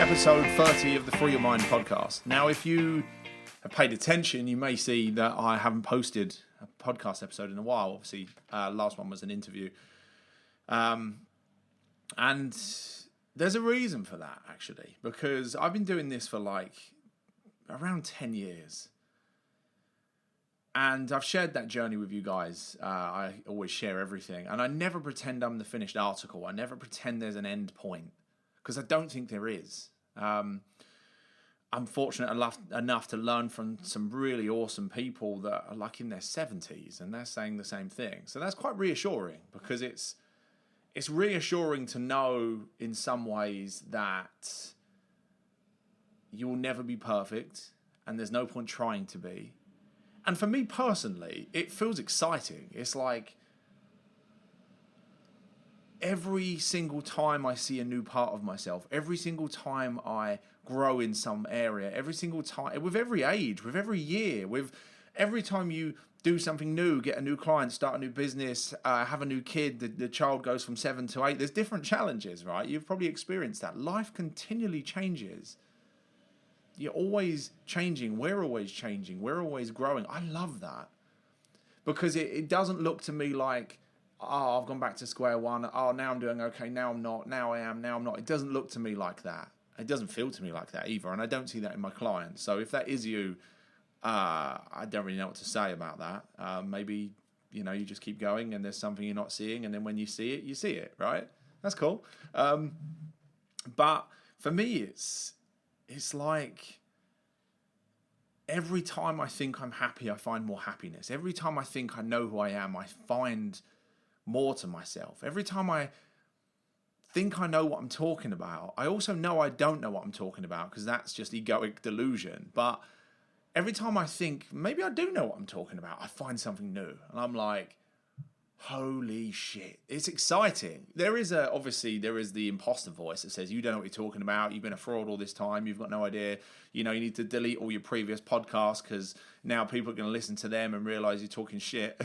episode 30 of the Free Your Mind podcast. Now, if you have paid attention, you may see that I haven't posted a podcast episode in a while. Obviously, last one was an interview. And there's a reason for that, actually, because I've been doing this for like around 10 years. And I've shared that journey with you guys. I always share everything. And I never pretend I'm the finished article. I never pretend there's an end point, because I don't think there is. I'm fortunate enough to learn from some really awesome people that are like in their 70s, and they're saying the same thing. So that's quite reassuring, because it's reassuring to know in some ways that you will never be perfect, and there's no point trying to be. And for me personally, it feels exciting. It's like every single time I see a new part of myself, every single time I grow in some area, every single time, with every age, with every year, with every time you do something new, get a new client, start a new business, have a new kid, the child goes from 7 to 8, there's different challenges, right? You've probably experienced that. Life continually changes. You're always changing. We're always changing. We're always growing. I love that, because it doesn't look to me like, oh, I've gone back to square one. Oh, now I'm doing okay. Now I'm not. Now I am. Now I'm not. It doesn't look to me like that. It doesn't feel to me like that either. And I don't see that in my clients. So if that is you, I don't really know what to say about that. Maybe, you just keep going and there's something you're not seeing. And then when you see it, right? That's cool. But for me, it's like every time I think I'm happy, I find more happiness. Every time I think I know who I am, I find more to myself. Every time I think I know what I'm talking about, I also know I don't know what I'm talking about, because that's just egoic delusion. But every time I think maybe I do know what I'm talking about, I find something new, and I'm like, holy shit, it's exciting. There is the imposter voice that says, you don't know what you're talking about, you've been a fraud all this time, you've got no idea, you need to delete all your previous podcasts, because now people are going to listen to them and realize you're talking shit.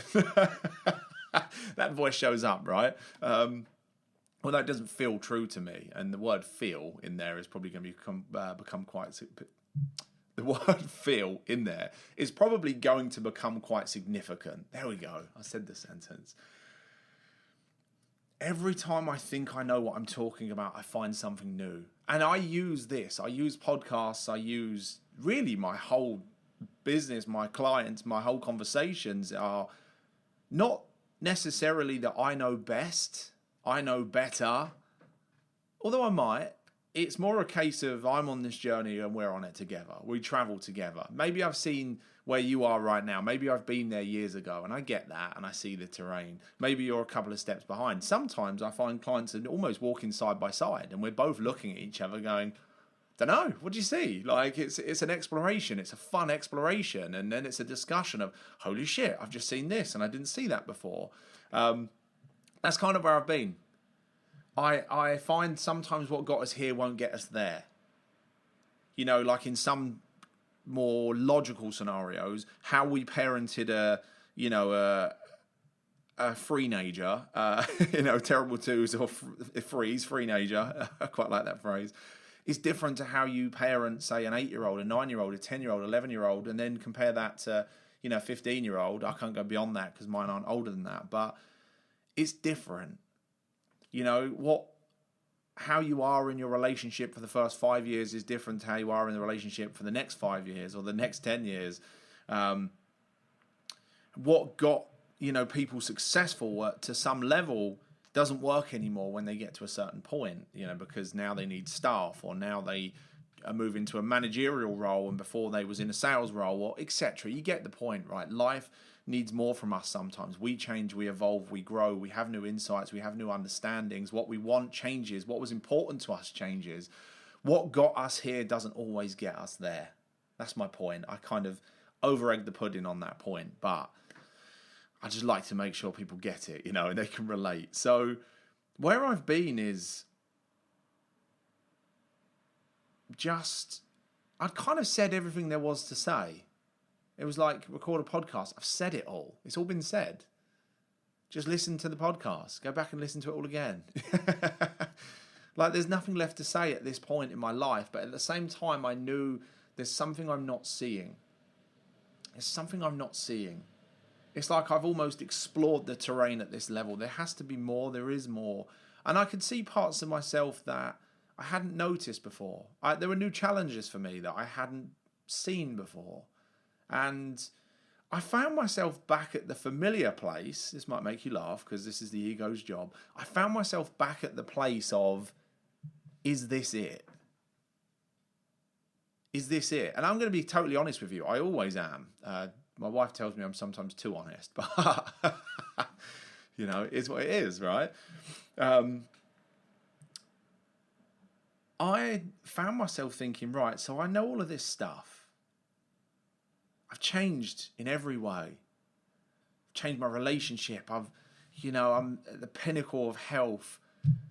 That voice shows up, right? Well, that doesn't feel true to me, and the word "feel" in there is probably going to become quite. The word "feel" in there is probably going to become quite significant. There we go. I said the sentence. Every time I think I know what I'm talking about, I find something new, and I use this. I use podcasts. I use really my whole business, my clients, my whole conversations are not necessarily that I know best, I know better, although I might. It's more a case of I'm on this journey and we're on it together. We travel together. Maybe I've seen where you are right now. Maybe I've been there years ago, and I get that, and I see the terrain. Maybe you're a couple of steps behind. Sometimes I find clients are almost walking side by side, and we're both looking at each other going, don't know, what do you see? Like, it's an exploration. It's a fun exploration. And then it's a discussion of, holy shit, I've just seen this and I didn't see that before. That's kind of where I've been. I find sometimes what got us here won't get us there. Like in some more logical scenarios, how we parented a freenager, terrible twos or freenager, I quite like that phrase, is different to how you parent, say, an 8-year-old, a 9-year-old, a 10-year-old, 11-year-old, and then compare that to, a 15-year-old. I can't go beyond that because mine aren't older than that, but it's different. How you are in your relationship for the first 5 years is different to how you are in the relationship for the next 5 years or the next 10 years. What got, people successful to some level doesn't work anymore when they get to a certain point, because now they need staff, or now they are moving to a managerial role, and before they was in a sales role, or etc. You get the point, right? Life needs more from us sometimes. We change, we evolve, we grow, we have new insights, we have new understandings. What we want changes. What was important to us changes. What got us here doesn't always get us there. That's my point. I kind of over-egged the pudding on that point, but I just like to make sure people get it, and they can relate. So where I've been is just, I'd kind of said everything there was to say. It was like, record a podcast. I've said it all. It's all been said. Just listen to the podcast. Go back and listen to it all again. Like, there's nothing left to say at this point in my life. But at the same time, I knew there's something I'm not seeing. There's something I'm not seeing. It's like I've almost explored the terrain at this level. There has to be more. There is more. And I could see parts of myself that I hadn't noticed before. There were new challenges for me that I hadn't seen before. And I found myself back at the familiar place. This might make you laugh because this is the ego's job. I found myself back at the place of, is this it? Is this it? And I'm going to be totally honest with you. I always am. My wife tells me I'm sometimes too honest, but you know, it's what it is, right? I found myself thinking, right, so I know all of this stuff. I've changed in every way. I've changed my relationship. I'm at the pinnacle of health.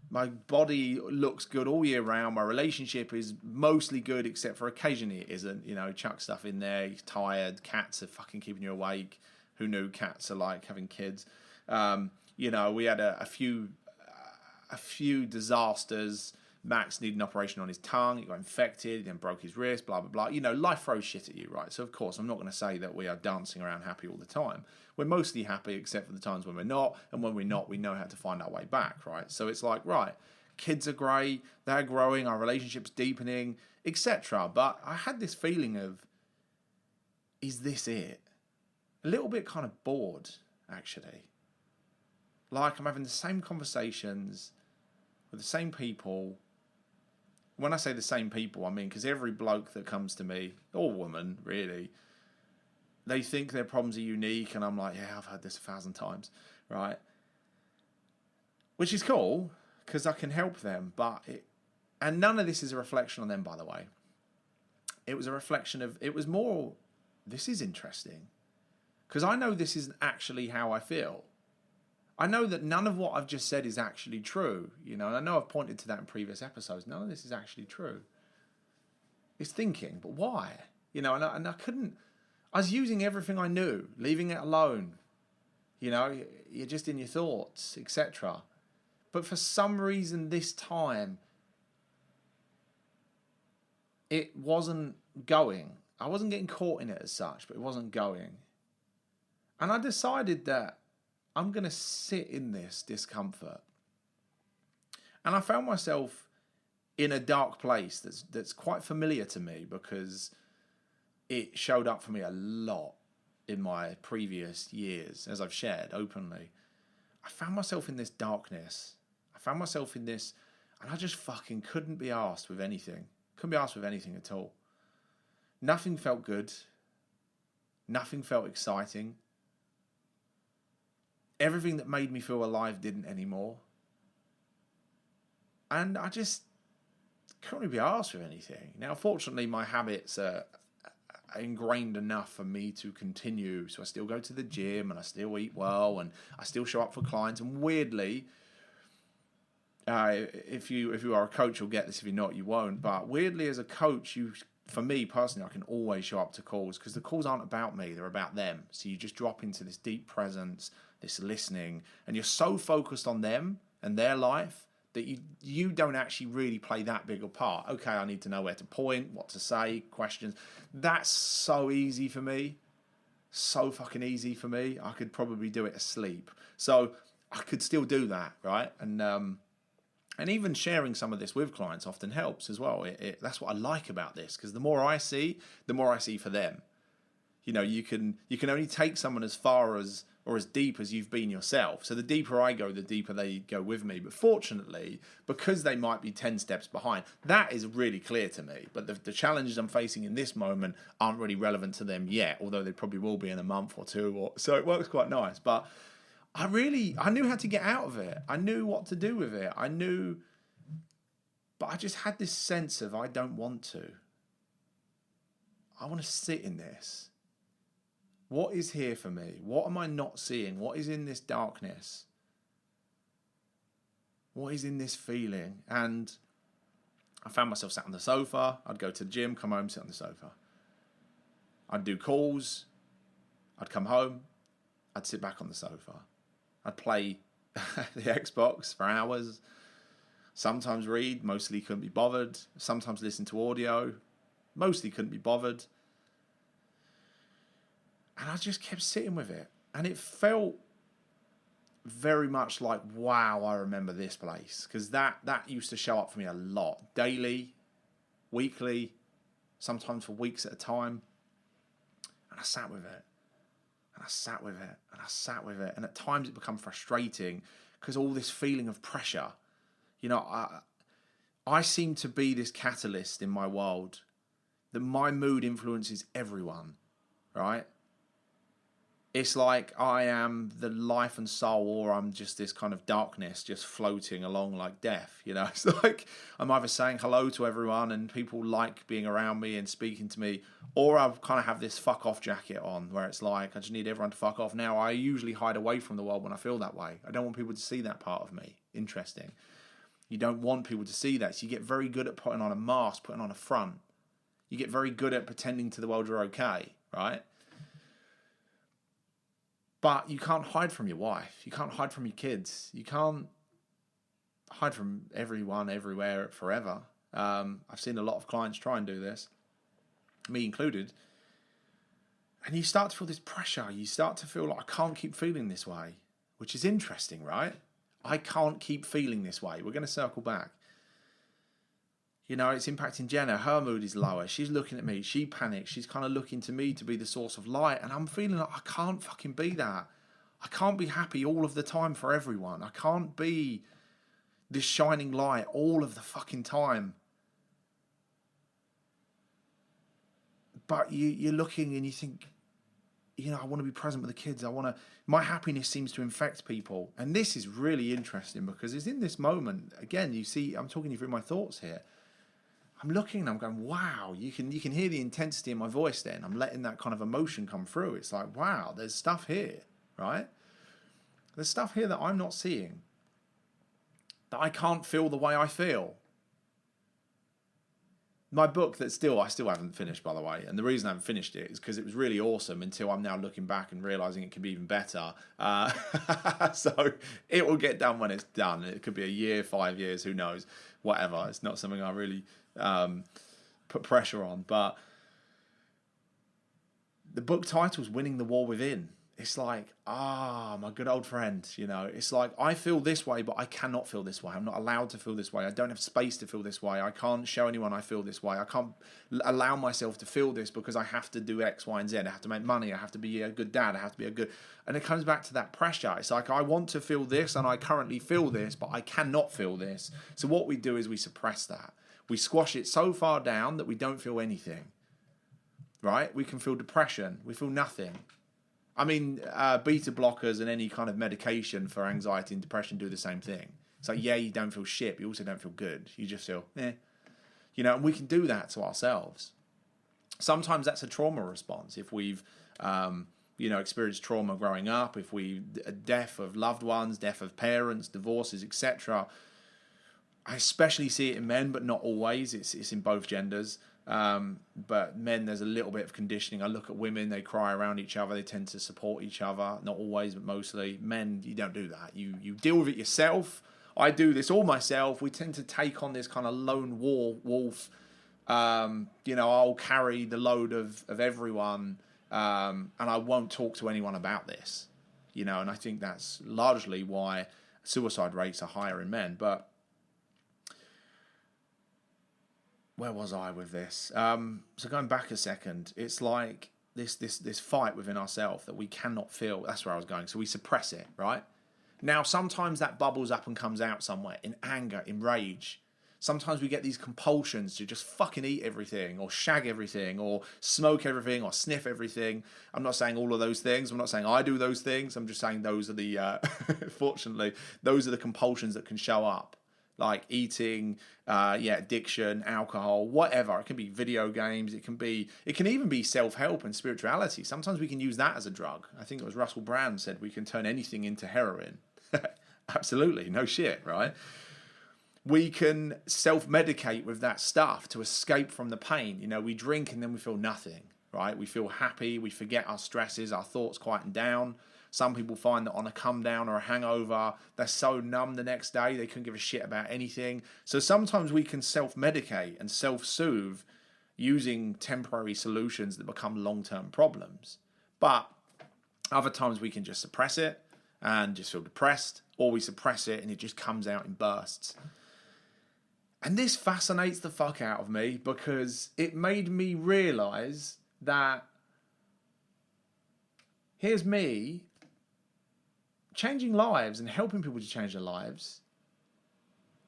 My body looks good all year round. My relationship is mostly good, except for occasionally it isn't. You know, chuck stuff in there. You're tired. Cats are fucking keeping you awake. Who knew cats are like having kids? We had a few disasters. Max needed an operation on his tongue. He got infected, then broke his wrist, blah, blah, blah. You know, life throws shit at you, right? So, of course, I'm not going to say that we are dancing around happy all the time. We're mostly happy except for the times when we're not. And when we're not, we know how to find our way back, right? So it's like, right, kids are great. They're growing. Our relationship's deepening, etc. But I had this feeling of, is this it? A little bit kind of bored, actually. Like I'm having the same conversations with the same people. When I say the same people, I mean, because every bloke that comes to me, or woman, really, they think their problems are unique, and I'm like, yeah, I've heard this 1,000 times, right? Which is cool, because I can help them, and none of this is a reflection on them, by the way. It was a reflection of, it was more, this is interesting, because I know this isn't actually how I feel. I know that none of what I've just said is actually true, and I know I've pointed to that in previous episodes. None of this is actually true. It's thinking, but why? And I couldn't, I was using everything I knew, leaving it alone. You're just in your thoughts, etc. But for some reason this time, it wasn't going. I wasn't getting caught in it as such, but it wasn't going. And I decided that I'm going to sit in this discomfort. And I found myself in a dark place that's quite familiar to me because it showed up for me a lot in my previous years, as I've shared openly. I found myself in this darkness. I found myself in this, and I just fucking couldn't be arsed with anything. Couldn't be arsed with anything at all. Nothing felt good. Nothing felt exciting. Everything that made me feel alive didn't anymore. And I just couldn't really be arsed with anything. Now, fortunately, my habits are ingrained enough for me to continue. So I still go to the gym and I still eat well and I still show up for clients. And weirdly, if you are a coach, you'll get this. If you're not, you won't. But weirdly, as a coach, for me personally, I can always show up to calls because the calls aren't about me. They're about them. So you just drop into this deep presence, this listening, and you're so focused on them and their life that you don't actually really play that big a part. Okay, I need to know where to point, what to say, questions. That's so easy for me. So fucking easy for me. I could probably do it asleep. So I could still do that, right? And even sharing some of this with clients often helps as well. That's what I like about this, because the more I see for them. You can only take someone as far as or as deep as you've been yourself. So the deeper I go, the deeper they go with me. But fortunately, because they might be 10 steps behind, that is really clear to me. But the challenges I'm facing in this moment aren't really relevant to them yet, although they probably will be in a month or two. So it works quite nice. But I knew how to get out of it. I knew what to do with it. But I just had this sense of I don't want to. I want to sit in this. What is here for me? What am I not seeing? What is in this darkness? What is in this feeling? And I found myself sat on the sofa. I'd go to the gym, come home, sit on the sofa. I'd do calls. I'd come home. I'd sit back on the sofa. I'd play the Xbox for hours. Sometimes read, mostly couldn't be bothered. Sometimes listen to audio, mostly couldn't be bothered. And I just kept sitting with it. And it felt very much like, wow, I remember this place. Because that used to show up for me a lot. Daily, weekly, sometimes for weeks at a time. And I sat with it. And I sat with it. And I sat with it. And at times it became frustrating because all this feeling of pressure. You know, I seem to be this catalyst in my world that my mood influences everyone, right? It's like I am the life and soul, or I'm just this kind of darkness just floating along like death, you know? It's like I'm either saying hello to everyone and people like being around me and speaking to me, or I kind of have this fuck off jacket on where it's like I just need everyone to fuck off. Now, I usually hide away from the world when I feel that way. I don't want people to see that part of me. Interesting. You don't want people to see that. So you get very good at putting on a mask, putting on a front. You get very good at pretending to the world you're okay, right? But you can't hide from your wife. You can't hide from your kids. You can't hide from everyone, everywhere, forever. I've seen a lot of clients try and do this, me included. And you start to feel this pressure. You start to feel like, I can't keep feeling this way, which is interesting, right? I can't keep feeling this way. We're going to circle back. You know, it's impacting Jenna. Her mood is lower. She's looking at me. She panics. She's kind of looking to me to be the source of light. And I'm feeling like I can't fucking be that. I can't be happy all of the time for everyone. I can't be this shining light all of the fucking time. But you're looking and you think, you know, I want to be present with the kids. My happiness seems to infect people. And this is really interesting because it's in this moment. Again, you see, I'm talking you through my thoughts here. I'm looking and I'm going, wow, you can hear the intensity in my voice then. I'm letting that kind of emotion come through. It's like, wow, there's stuff here, right? There's stuff here that I'm not seeing. That I can't feel the way I feel. My book that I still haven't finished, by the way. And the reason I haven't finished it is because it was really awesome until I'm now looking back and realising it could be even better. So it will get done when it's done. It could be a year, 5 years, who knows, whatever. It's not something I really put pressure on. But the book title's Winning the War Within. It's like, my good old friend, you know. It's like, I feel this way, but I cannot feel this way. I'm not allowed to feel this way. I don't have space to feel this way. I can't show anyone I feel this way. I can't allow myself to feel this because I have to do X, Y, and Z. I have to make money. I have to be a good dad. I have to be a good... And it comes back to that pressure. It's like, I want to feel this, and I currently feel this, but I cannot feel this. So what we do is we suppress that. We squash it so far down that we don't feel anything. Right? We can feel depression. We feel nothing. I mean, beta blockers and any kind of medication for anxiety and depression do the same thing. It's like, yeah, you don't feel shit, but you also don't feel good. You just feel, You know, and we can do that to ourselves. Sometimes that's a trauma response. If we've, experienced trauma growing up, if death of loved ones, death of parents, divorces, etc. I especially see it in men, but not always. It's in both genders. But men, there's a little bit of conditioning. I look at women, they cry around each other, they tend to support each other, not always, but mostly. Men, you don't do that. You deal with it yourself. I do this all myself. We tend to take on this kind of lone wolf. I'll carry the load of everyone, and I won't talk to anyone about this. You know, and I think that's largely why suicide rates are higher in men. But where was I with this? So going back a second, it's like this fight within ourselves that we cannot feel. That's where I was going. So we suppress it, right? Now, sometimes that bubbles up and comes out somewhere in anger, in rage. Sometimes we get these compulsions to just fucking eat everything or shag everything or smoke everything or sniff everything. I'm not saying all of those things. I'm not saying I do those things. I'm just saying those are the, fortunately, those are the compulsions that can show up. Like eating, addiction, alcohol, whatever. It can be video games. It can even be self-help and spirituality. Sometimes we can use that as a drug. I think it was Russell Brand said we can turn anything into heroin. Absolutely, no shit, right? We can self-medicate with that stuff to escape from the pain. You know, we drink and then we feel nothing, right? We feel happy. We forget our stresses. Our thoughts quieten down. Some people find that on a come down or a hangover, they're so numb the next day, they couldn't give a shit about anything. So sometimes we can self-medicate and self-soothe using temporary solutions that become long-term problems. But other times we can just suppress it and just feel depressed, or we suppress it and it just comes out in bursts. And this fascinates the fuck out of me because it made me realise that here's me changing lives and helping people to change their lives.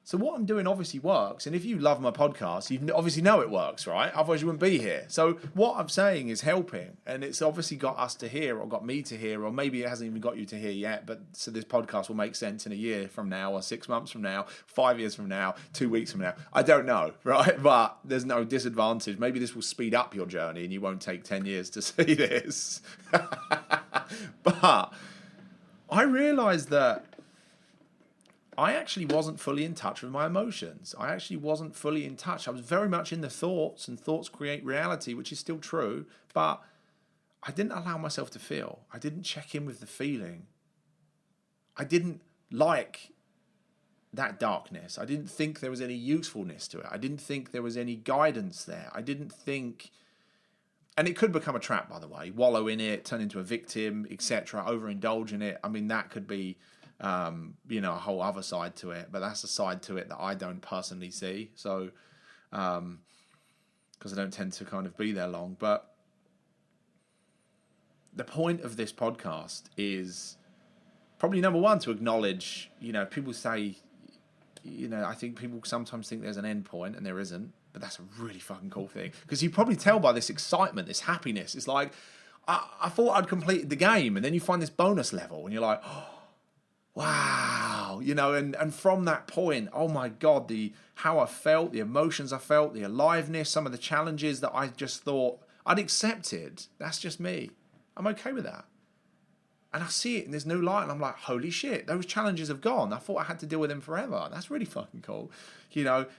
So what I'm doing obviously works. And if you love my podcast, you obviously know it works, right? Otherwise you wouldn't be here. So what I'm saying is helping. And it's obviously got us to hear, or got me to hear, or maybe it hasn't even got you to hear yet. But so this podcast will make sense in a year from now, or 6 months from now, 5 years from now, 2 weeks from now. I don't know, right? But there's no disadvantage. Maybe this will speed up your journey and you won't take 10 years to see this. But I realised that I actually wasn't fully in touch with my emotions. I actually wasn't fully in touch. I was very much in the thoughts, and thoughts create reality, which is still true. But I didn't allow myself to feel. I didn't check in with the feeling. I didn't like that darkness. I didn't think there was any usefulness to it. I didn't think there was any guidance there. I didn't think... And it could become a trap, by the way. Wallow in it, turn into a victim, etc. Overindulge in it. I mean, that could be... a whole other side to it, but that's a side to it that I don't personally see. So, because I don't tend to kind of be there long. But the point of this podcast is probably number one, to acknowledge, people say, I think people sometimes think there's an end point and there isn't, but that's a really fucking cool thing. Because you probably tell by this excitement, this happiness. It's like, I thought I'd completed the game, and then you find this bonus level and you're like, oh, wow, and from that point, oh my God, how I felt, the emotions I felt, the aliveness, some of the challenges that I just thought I'd accepted. That's just me. I'm okay with that. And I see it in this new light and I'm like, holy shit, those challenges have gone. I thought I had to deal with them forever. That's really fucking cool.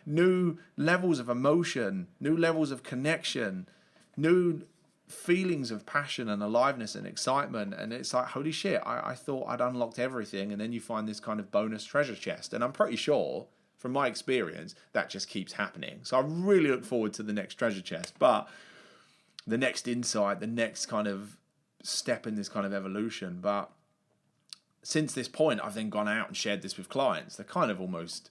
New levels of emotion, new levels of connection, new feelings of passion and aliveness and excitement, and it's like, holy shit, I thought I'd unlocked everything, and then you find this kind of bonus treasure chest, and I'm pretty sure from my experience that just keeps happening. So I really look forward to the next treasure chest, but the next insight, the next kind of step in this kind of evolution. But since this point, I've then gone out and shared this with clients. They're kind of almost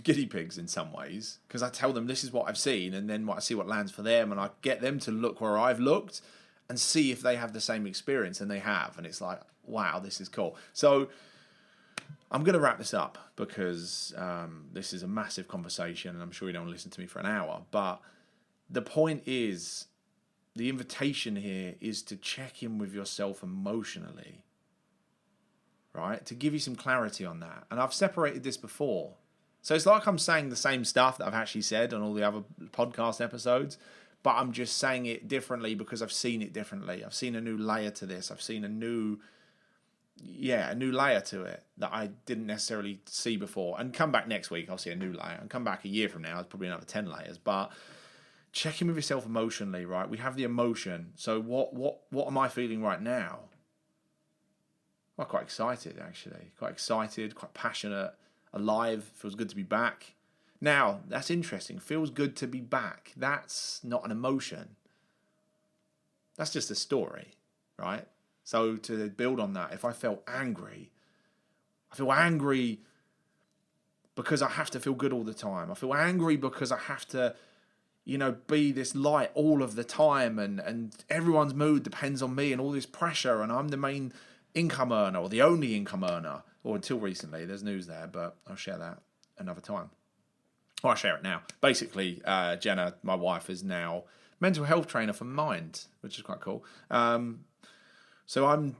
guinea pigs in some ways, because I tell them this is what I've seen, and then I see what lands for them, and I get them to look where I've looked and see if they have the same experience, and they have, and it's like, wow, this is cool. So I'm going to wrap this up because this is a massive conversation, and I'm sure you don't want to listen to me for an hour, but the point is, the invitation here is to check in with yourself emotionally, right? To give you some clarity on that. And I've separated this before. So it's like I'm saying the same stuff that I've actually said on all the other podcast episodes, but I'm just saying it differently because I've seen it differently. I've seen a new layer to this. I've seen a new layer to it that I didn't necessarily see before. And come back next week, I'll see a new layer. And come back a year from now, it's probably another 10 layers. But check in with yourself emotionally, right? We have the emotion. So what am I feeling right now? Well, quite excited, actually. Quite excited, quite passionate. Alive, feels good to be back. Now, that's interesting. Feels good to be back. That's not an emotion. That's just a story, right? So to build on that, if I felt angry, I feel angry because I have to feel good all the time. I feel angry because I have to, be this light all of the time, and everyone's mood depends on me, and all this pressure, and I'm the main income earner, or the only income earner. Or until recently, there's news there, but I'll share that another time. Or I'll share it now. Basically, Jenna, my wife, is now mental health trainer for Mind, which is quite cool. So I'm,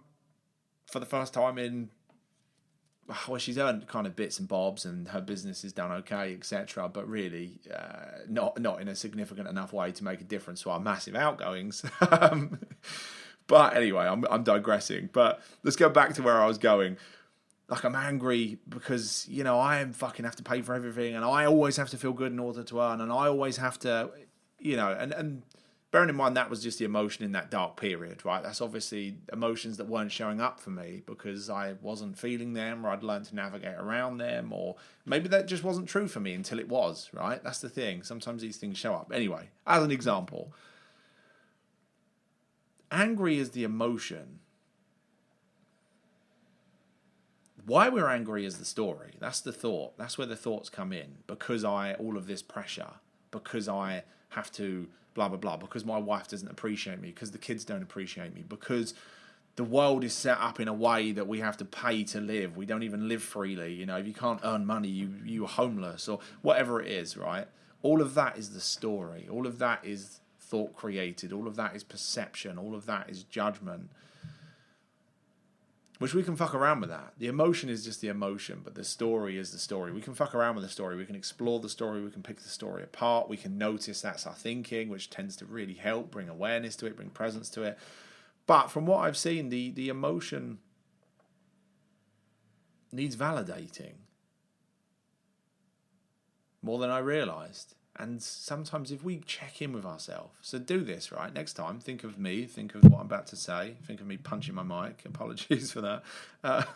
for the first time she's earned kind of bits and bobs, and her business is done okay, etc. But really, not in a significant enough way to make a difference to our massive outgoings. But anyway, I'm digressing. But let's go back to where I was going. Like, I'm angry because, I fucking have to pay for everything, and I always have to feel good in order to earn, and I always have to, and bearing in mind that was just the emotion in that dark period, right? That's obviously emotions that weren't showing up for me because I wasn't feeling them, or I'd learned to navigate around them, or maybe that just wasn't true for me until it was, right? That's the thing. Sometimes these things show up. Anyway, as an example, angry is the emotion. Why we're angry is the story. That's the thought. That's where the thoughts come in. Because all of this pressure, because I have to blah, blah, blah, because my wife doesn't appreciate me, because the kids don't appreciate me, because the world is set up in a way that we have to pay to live. We don't even live freely. You know, if you can't earn money, you're homeless, or whatever it is, right? All of that is the story. All of that is thought created. All of that is perception. All of that is judgment. Which we can fuck around with that. The emotion is just the emotion, but the story is the story. We can fuck around with the story. We can explore the story. We can pick the story apart. We can notice that's our thinking, which tends to really help bring awareness to it, bring presence to it. But from what I've seen, the emotion needs validating more than I realised. And sometimes if we check in with ourselves, so do this, right? Next time, think of me, think of what I'm about to say, think of me punching my mic, apologies for that.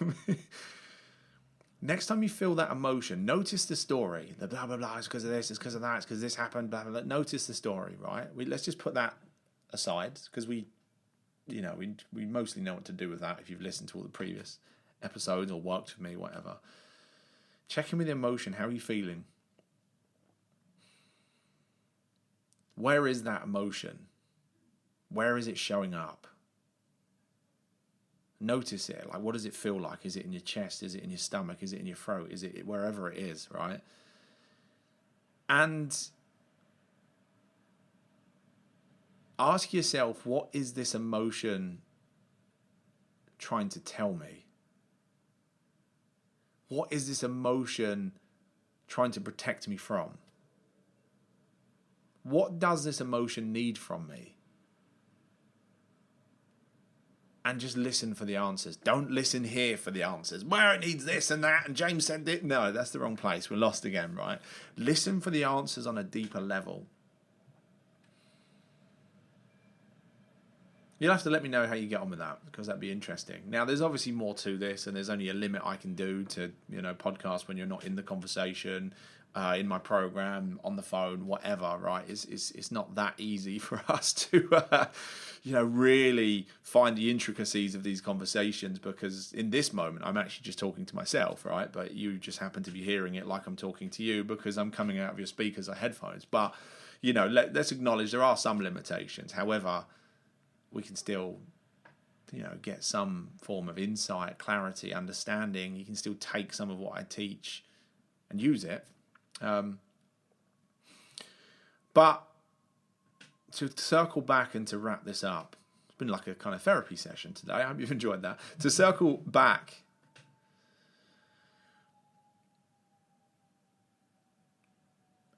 Next time you feel that emotion, notice the story. The blah, blah, blah, it's because of this, it's because of that, it's because this happened, blah, blah, blah. Notice the story, right? Let's just put that aside, because we mostly know what to do with that if you've listened to all the previous episodes or worked with me, whatever. Check in with the emotion. How are you feeling? Where is that emotion? Where is it showing up? Notice it. Like, what does it feel like? Is it in your chest? Is it in your stomach? Is it in your throat? Is it wherever it is, right? And ask yourself, what is this emotion trying to tell me? What is this emotion trying to protect me from? What does this emotion need from me? And just listen for the answers. Don't listen here for the answers. Well, it needs this and that, and James said it. No, that's the wrong place. We're lost again, right? Listen for the answers on a deeper level. You'll have to let me know how you get on with that, because that'd be interesting. Now, there's obviously more to this, and there's only a limit I can do to, podcast when you're not in the conversation, in my program, on the phone, whatever, right? It's not that easy for us to, really find the intricacies of these conversations, because in this moment, I'm actually just talking to myself, right? But you just happen to be hearing it like I'm talking to you because I'm coming out of your speakers or headphones. But, let's acknowledge there are some limitations. However, we can still, get some form of insight, clarity, understanding. You can still take some of what I teach and use it. But to circle back and to wrap this up, it's been like a kind of therapy session today. I hope you've enjoyed that. To circle back,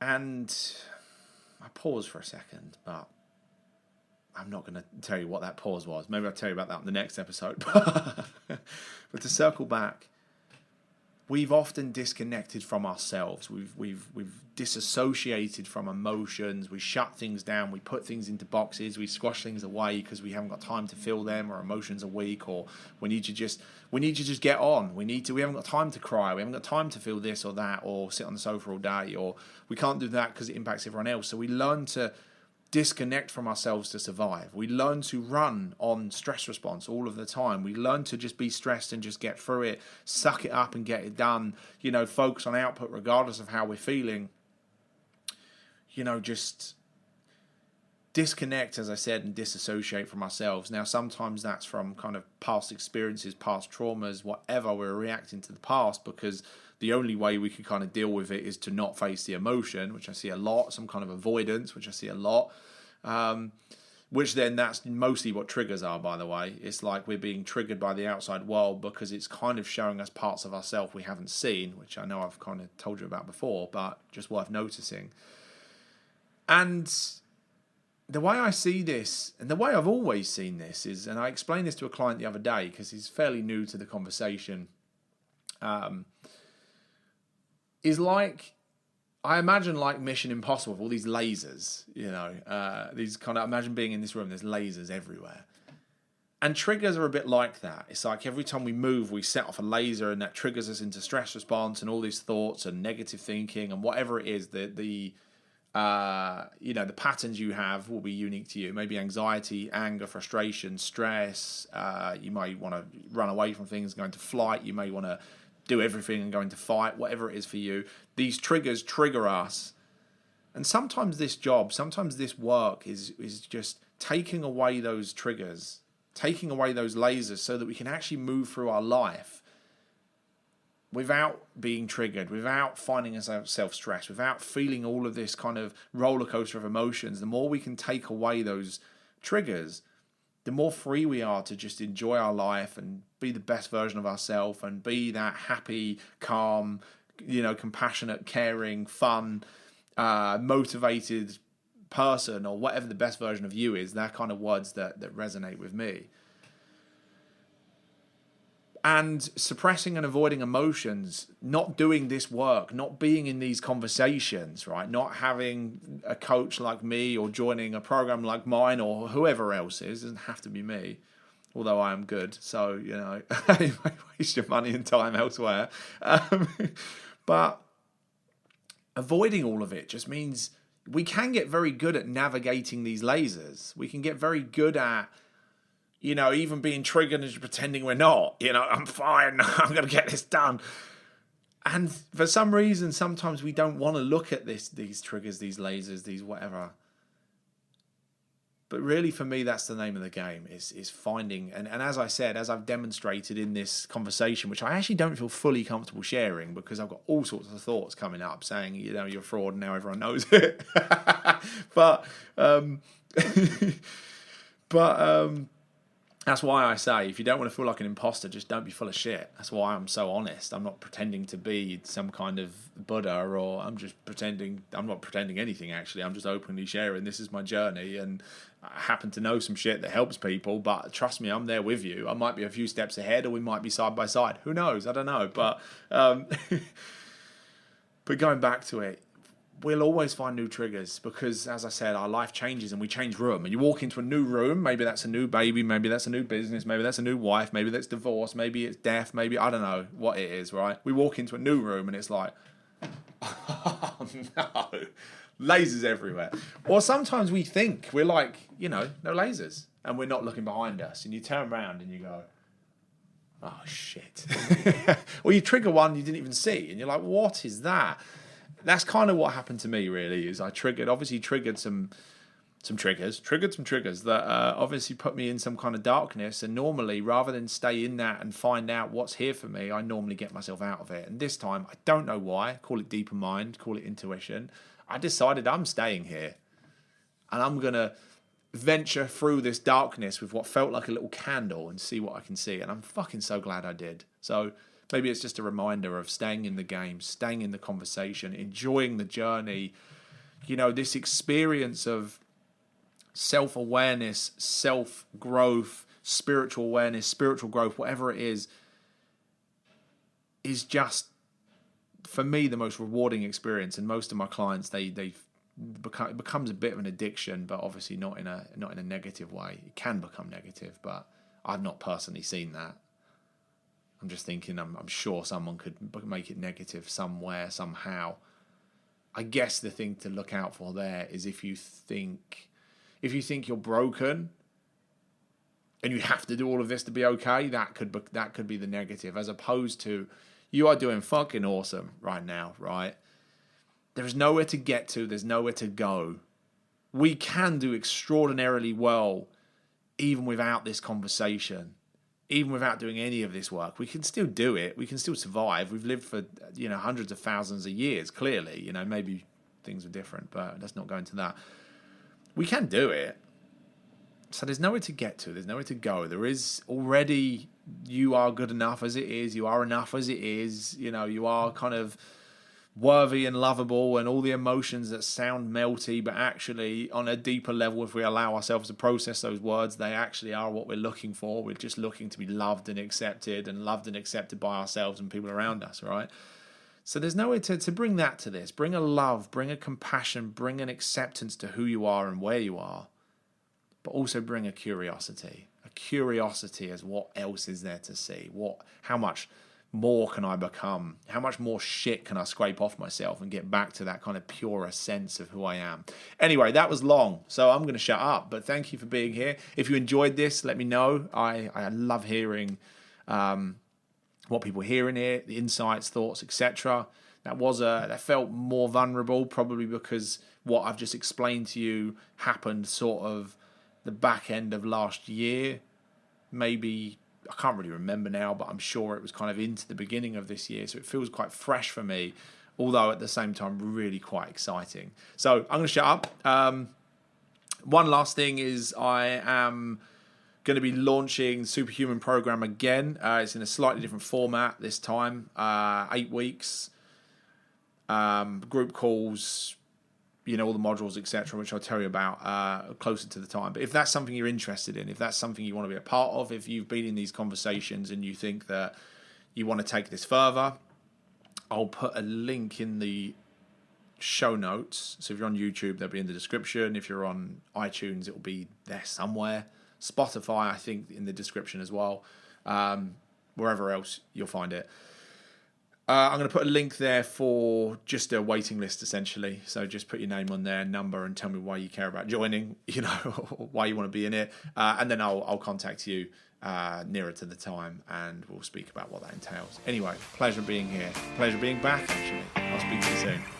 and I pause for a second, but I'm not going to tell you what that pause was. Maybe I'll tell you about that in the next episode. But to circle back, we've often disconnected from ourselves. We've disassociated from emotions. We shut things down. We put things into boxes. We squash things away because we haven't got time to feel them, or emotions are weak, or we need to just get on. We haven't got time to cry. We haven't got time to feel this or that, or sit on the sofa all day, or we can't do that because it impacts everyone else. So we learn to disconnect from ourselves to survive. We learn to run on stress response all of the time. We learn to just be stressed and just get through it, suck it up and get it done, focus on output regardless of how we're feeling. Just disconnect, as I said, and disassociate from ourselves. Now, sometimes that's from kind of past experiences, past traumas, whatever. We're reacting to the past because the only way we can kind of deal with it is to not face the emotion, which I see a lot, some kind of avoidance, which I see a lot, which then that's mostly what triggers are, by the way. It's like we're being triggered by the outside world because it's kind of showing us parts of ourselves we haven't seen, which I know I've kind of told you about before, but just worth noticing. And the way I see this, and the way I've always seen this is, and I explained this to a client the other day because he's fairly new to the conversation, is like I imagine like Mission Impossible with all these lasers, you know, these kind of, imagine being in this room, there's lasers everywhere. And triggers are a bit like that. It's like every time we move, we set off a laser, and that triggers us into stress response and all these thoughts and negative thinking and whatever it is. The patterns you have will be unique to you. Maybe anxiety, anger, frustration, stress. You may want to run away from things, go into flight. You may want to do everything and go into fight. Whatever it is for you, these triggers trigger us. And sometimes this work is just taking away those triggers, taking away those lasers so that we can actually move through our life without being triggered, without finding ourselves stressed, without feeling all of this kind of roller coaster of emotions. The more we can take away those triggers, the more free we are to just enjoy our life and be the best version of ourselves and be that happy, calm, compassionate, caring, fun, motivated person, or whatever the best version of you is. That kind of words that resonate with me. And suppressing and avoiding emotions, not doing this work, not being in these conversations, right? Not having a coach like me or joining a program like mine or whoever else is. It doesn't have to be me, although I am good. So, you may waste your money and time elsewhere. But avoiding all of it just means we can get very good at navigating these lasers. We can get very good at, even being triggered and pretending we're not. I'm fine. I'm going to get this done. And for some reason, sometimes we don't want to look at these triggers, these lasers, these whatever. But really, for me, that's the name of the game, is finding. And as I said, as I've demonstrated in this conversation, which I actually don't feel fully comfortable sharing because I've got all sorts of thoughts coming up saying, you're a fraud and now everyone knows it. But that's why I say, if you don't want to feel like an imposter, just don't be full of shit. That's why I'm so honest. I'm not pretending to be some kind of Buddha, or I'm not pretending anything, actually. I'm just openly sharing, this is my journey, and I happen to know some shit that helps people, but trust me, I'm there with you. I might be a few steps ahead, or we might be side by side. Who knows? I don't know. But but going back to it, we'll always find new triggers because, as I said, our life changes and we change room. And you walk into a new room, maybe that's a new baby, maybe that's a new business, maybe that's a new wife, maybe that's divorce, maybe it's death, maybe, I don't know what it is, right? We walk into a new room and it's like, oh no, lasers everywhere. Or sometimes we think we're like, no lasers, and we're not looking behind us. And you turn around and you go, oh shit. Or you trigger one you didn't even see and you're like, what is that? That's kind of what happened to me, really, is I triggered some triggers that obviously put me in some kind of darkness. And normally, rather than stay in that and find out what's here for me, I normally get myself out of it. And this time, I don't know why, call it deeper mind, call it intuition, I decided I'm staying here. And I'm going to venture through this darkness with what felt like a little candle and see what I can see. And I'm fucking so glad I did. So maybe it's just a reminder of staying in the game, staying in the conversation, enjoying the journey. This experience of self-awareness, self-growth, spiritual awareness, spiritual growth, whatever it is just, for me, the most rewarding experience. And most of my clients, it becomes a bit of an addiction, but obviously not in a negative way. It can become negative, but I've not personally seen that. I'm just thinking, I'm sure someone could make it negative somewhere, somehow. I guess the thing to look out for there is if you think you're broken and you have to do all of this to be okay, that could be the negative, as opposed to you are doing fucking awesome right now, right? There is nowhere to get to. There's nowhere to go. We can do extraordinarily well even without this conversation. Even without doing any of this work, we can still do it. We can still survive. We've lived for, hundreds of thousands of years, clearly. Maybe things are different, but let's not go into that. We can do it. So there's nowhere to get to. There's nowhere to go. There is already, you are good enough as it is. You are enough as it is. You are kind of worthy and lovable and all the emotions that sound melty, but actually on a deeper level, if we allow ourselves to process those words, they actually are what we're looking for. We're just looking to be loved and accepted by ourselves and people around us, right? So there's no way to bring that to this. Bring a love, bring a compassion, bring an acceptance to who you are and where you are, but also bring a curiosity. A curiosity as what else is there to see. How much more can I become? How much more shit can I scrape off myself and get back to that kind of purer sense of who I am? Anyway, that was long, so I'm going to shut up. But thank you for being here. If you enjoyed this, let me know. I love hearing what people hear in it, the insights, thoughts, etc. That felt more vulnerable, probably because what I've just explained to you happened sort of the back end of last year. Maybe, I can't really remember now, but I'm sure it was kind of into the beginning of this year. So it feels quite fresh for me, although at the same time really quite exciting. So I'm going to shut up. One last thing is I am going to be launching Superhuman Program again. It's in a slightly different format this time. 8 weeks, group calls, all the modules, etc., which I'll tell you about closer to the time. But if that's something you're interested in, if that's something you want to be a part of, if you've been in these conversations and you think that you want to take this further, I'll put a link in the show notes. So if you're on YouTube, they'll be in the description. If you're on iTunes, it'll be there somewhere. Spotify, I think, in the description as well. Wherever else you'll find it. I'm going to put a link there for just a waiting list, essentially. So just put your name on there, number, and tell me why you care about joining, why you want to be in it. And then I'll contact you nearer to the time, and we'll speak about what that entails. Anyway, pleasure being here. Pleasure being back, actually. I'll speak to you soon.